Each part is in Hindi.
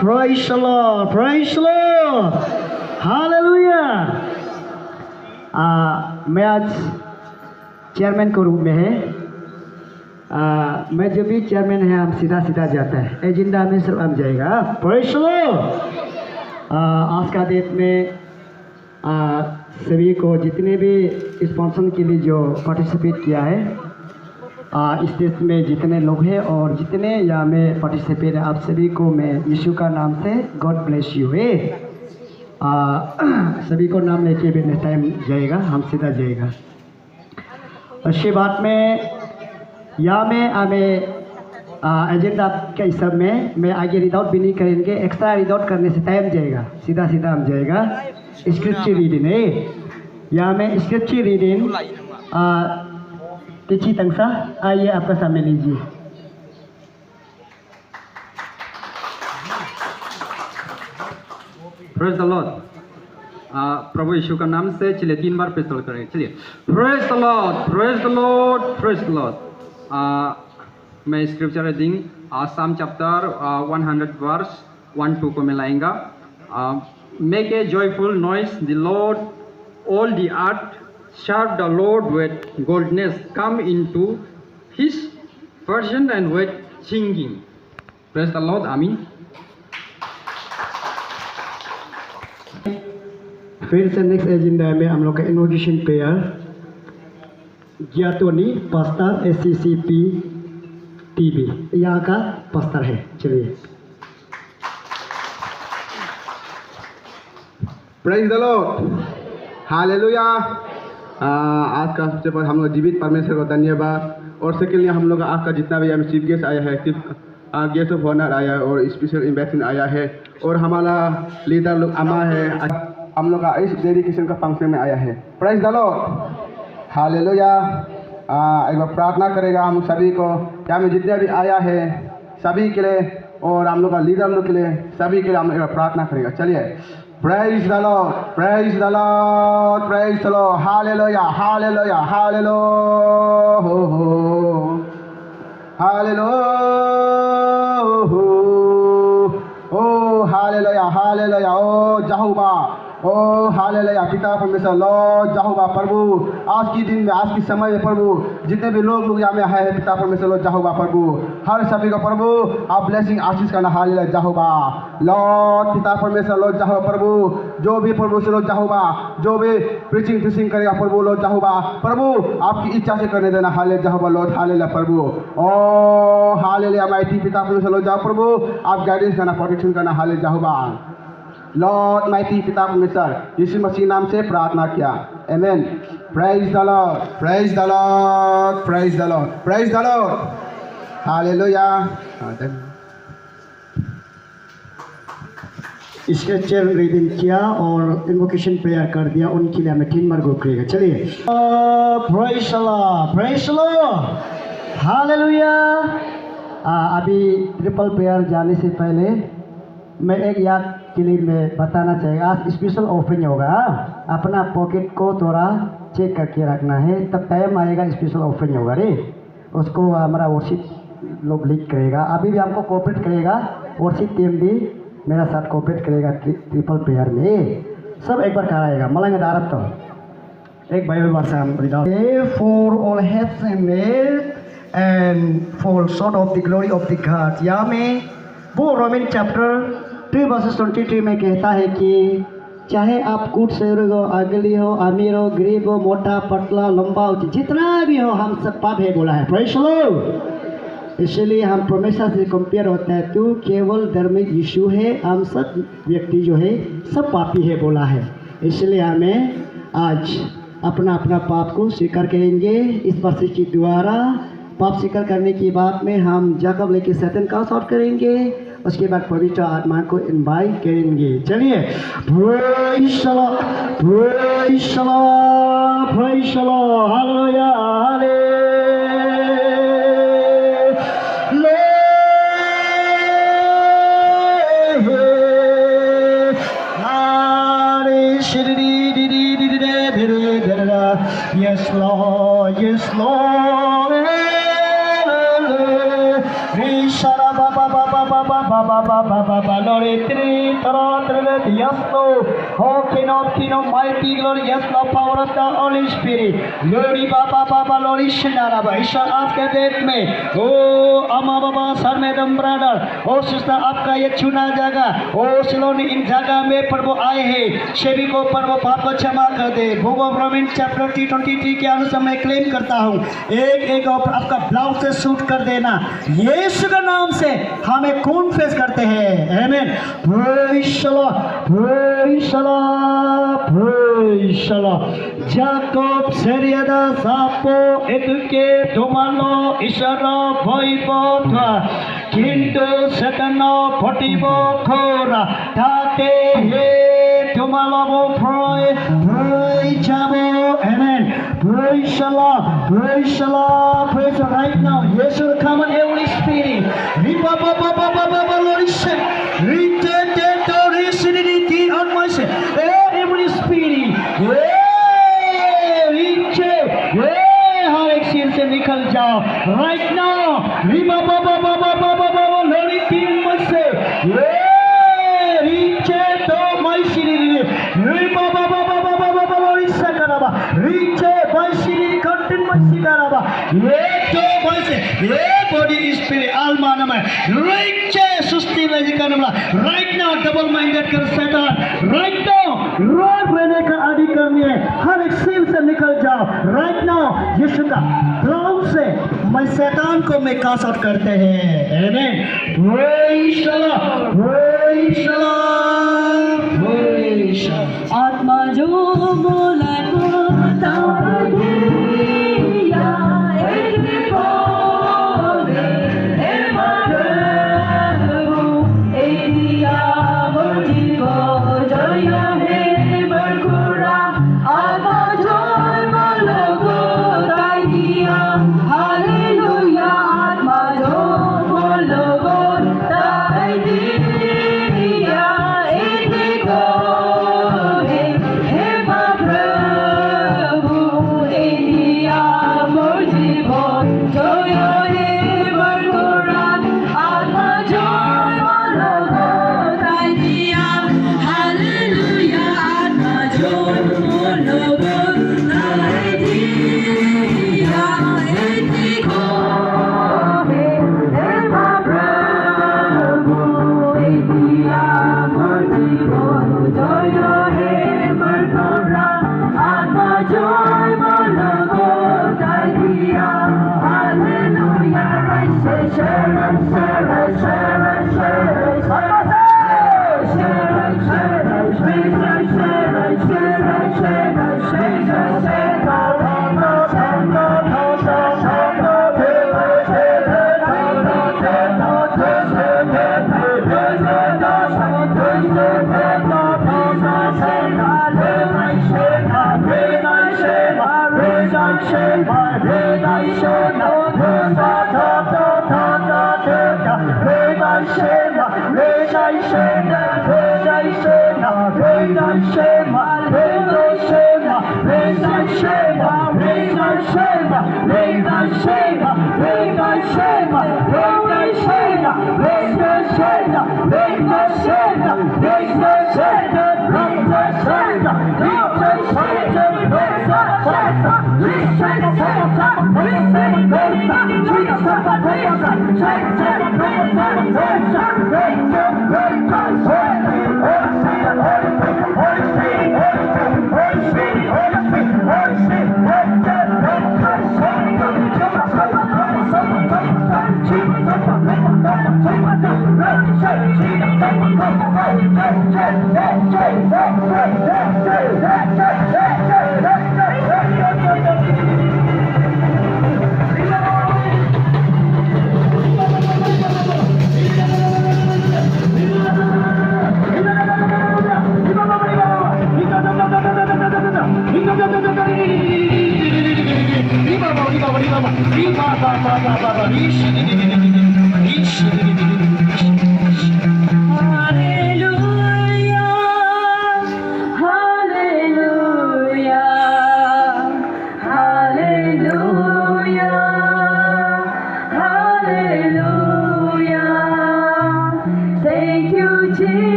Praise the Lord, praise the Lord, Hallelujah। मैं आज चेयरमैन के रूप में है। मैं जो भी चेयरमैन है हम सीधा सीधा जाता है, एजेंडा में सिर्फ हम जाएगा। Praise the Lord। आज का डेट में सभी को जितने भी इस फंक्शन के लिए जो पार्टिसिपेट किया है, इस देश में जितने लोग हैं और जितने यहाँ में पार्टिसिपेट है, आप सभी को मैं यीशु का नाम से गॉड ब्लेस यू है। सभी को नाम लेके भी टाइम जाएगा, हम सीधा जाएगा। उसके बाद में यहाँ में हमें एजेंडा के हिसाब में मैं आगे रीड आउट भी नहीं करेंगे, एक्स्ट्रा रीड आउट करने से टाइम जाएगा, सीधा सीधा हम जाएगा। स्क्रिप्चर रीडिंग है यहाँ में, स्क्रिप्चर रीडिंग किसी तंसा आइए आपका सामने लीजिए। Praise the Lord. प्रभु यीशु का नाम से चलिए 3 बार प्रेज करेंगे। चलिए praise the Lord, praise the Lord, praise the Lord. मैं scripture reading psalm chapter 100 verse 1-2 को मिलाएंगा। Make a joyful noise the Lord, all the earth serve the Lord with gladness, come into his presence and with singing. Praise the Lord, Amen। फिर से नेक्स्ट एजेंडा में हम लोग का इनवोकेशन प्रेयर, ज्ञातोनी पास्टर SCCP TV यहाँ का पास्टर है। चलिए प्रेज द लॉर्ड, हालेलुया। आज का सबसे पहले हम लोग जीवित परमेश्वर को धन्यवाद, और सेकेंडली हम लोग आज का जितना भी चीफ गेस्ट आया है, गेस्ट ऑफ ऑनर आया है और स्पेशल इन्वाइटेशन आया है, और हमारा लीडर लोग अमा है, हम लोग का इस डेडिकेशन का फंक्शन में आया है। Praise the Lord, hallelujah. एक बार प्रार्थना करेगा हम सभी को, यहाँ में जितने भी आया है सभी के लिए, और हम लोग का लीडर लोग के लिए, सभी के लिए हम एक बार प्रार्थना करेगा। चलिए Praise the Lord, praise the Lord, praise the Lord, hallelujah, hallelujah, hallelujah, hallelujah, oh hallelujah, hallelujah, oh Jehovah, oh hallelujah. पिता परमेश्वर लॉर्ड यहोवा प्रभु, आज की दिन में, आज की समय में प्रभु, जितने भी लोग यहाँ में आए हैं पिता परमेश्वर लॉर्ड यहोवा प्रभु, हर सभी को प्रभु आप ब्लेसिंग आशीष करना। हालेलुया यहोवा लॉर्ड, पिता परमेश्वर लॉर्ड यहोवा प्रभु, जो भी प्रभु से लॉर्ड यहोवा, जो भी प्रीचिंग करेगा प्रभु लॉर्ड यहोवा प्रभु, आपकी इच्छा से करने देना। हालेलुया यहोवा लॉर्ड, हालेलुया प्रभु, ओ हालेलुया माइटी पिता परमेश्वर लॉर्ड यहोवा प्रभु, आप गाइडेंस करना, प्रोटेक्शन करना। हालेलुया यहोवा लॉर्ड माइटी पिता परमेश्वर, यीशु मसीह नाम से प्रार्थना किया, आमेन। Praise the Lord, praise the Lord, praise the Lord, praise the Lord, हालेलुया। स्क्रिप्चर रीडिंग किया और इन्वोकेशन प्रेयर कर दिया, उनके लिए हमें 3 बार गो करेगा। चलिए praise the Lord, praise the Lord, hallelujah. अभी ट्रिपल प्रेयर जाने से पहले मैं एक याद के लिए मैं बताना चाहिए, आज स्पेशल ऑफरिंग होगा। अपना पॉकेट को थोड़ा चेक करके रखना है, तब टाइम आएगा स्पेशल ऑफरिंग होगा रे, उसको हमारा वर्शिप लोग लीड करेगा। अभी भी हमको कोऑपरेट करेगा, वर्शिप टीम भी मेरा साथ कोऑपरेट करेगा ट्रिपल प्रेयर में। सब एक बार कराएगा मलंग दारत तो एक बाइबल वर्षा हम for all heads and fall short of the glory of the God. यहाँ में वो रोमन चैप्टर 3:23 में कहता है कि चाहे आप कुछ शरीर हो, अगली हो, अमीर हो, गरीब हो, मोटा पतला लंबा हो, जितना भी हो, हम सब पाप है बोला है। Praise the Lord. इसलिए हम परमेश्वर से कंपेयर होता है, तो केवल धार्मिक यीशु है, हम सब व्यक्ति जो है सब पापी है बोला है। इसलिए हमें आज अपना अपना पाप को स्वीकार करेंगे। इस वर्ष के द्वारा पाप स्वीकार करने के बाद में हम जाकब लेके शैतान का आउट करेंगे, उसके बाद पवित्र आत्मा को इनवाइट करेंगे। चलिए praise the Lord, praise the Lord, praise the Lord, hallelujah, hallelujah. Yes Lord, yes Lord, Rishara Baba Baba Baba Lord, yes, Lord. Oh, King of mighty glory, yes, Lord, power of the Holy Spirit. Glory, Lord, Ishanaraba, Isha, आपके देश में, ओ अम्मा बाबा सर में दम ब्रदर, ओ सिस्टर आपका ये चुना जगह, ओ सिलोनी इन जगह में प्रभु आए हैं, सभी को प्रभु पाप को क्षमा कर दे। बुक ऑफ रोमन चैप्टर 23 के अनुसार मैं क्लेम करता हूँ, एक आपका ब्लाउज से शूट कर देना, यीशु के नाम से हमें कौन फेस करते हैं, आमीन। Praise the Lord, praise the Lord, praise the Lord. जाकोब सेरियादा सापो एतुके दोमानो इशारा भइबथा किन्तु सेतानो फटिब खोरा ताते हे তোমালাবো ভয় যাব, amen. Praise the Lord, praise the Lord, praise the Lord. Right now, yes, will come on Holy Spirit. On myself, Holy Spirit, हर एक सिर से निकल जाओ right now. Body spirit alma nama right susti right now double minded कर शैतान right now रोग लेने का आदि करनी है, हर एक सिर से निकल जाओ right now। यीशु का नाम से मैं शैतान को मैं कास्ट आउट करते हैं, आमीन। Praise the Lord, praise the Lord, praise the Lord। आत्मा जो बोला को तादिया एक बोले हे प्रभु एदिया मुझको जय हे बरकुरा आत्मा जो बोला को तादिया हालेलुया आत्मा जो बोला को तादिया एक बोले हे प्रभु एदिया मुझको जय हे बरकुरा आत्मा जो बोला को तादिया हालेलुया आत्मा जो बोला को तादिया एक बोले हे प्रभु एदिया मुझको जय हे बरकुरा आत्मा जो बोला को तादिया हालेलुया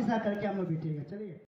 प्रार्थना करके हम लोग बैठेगा। चलिए।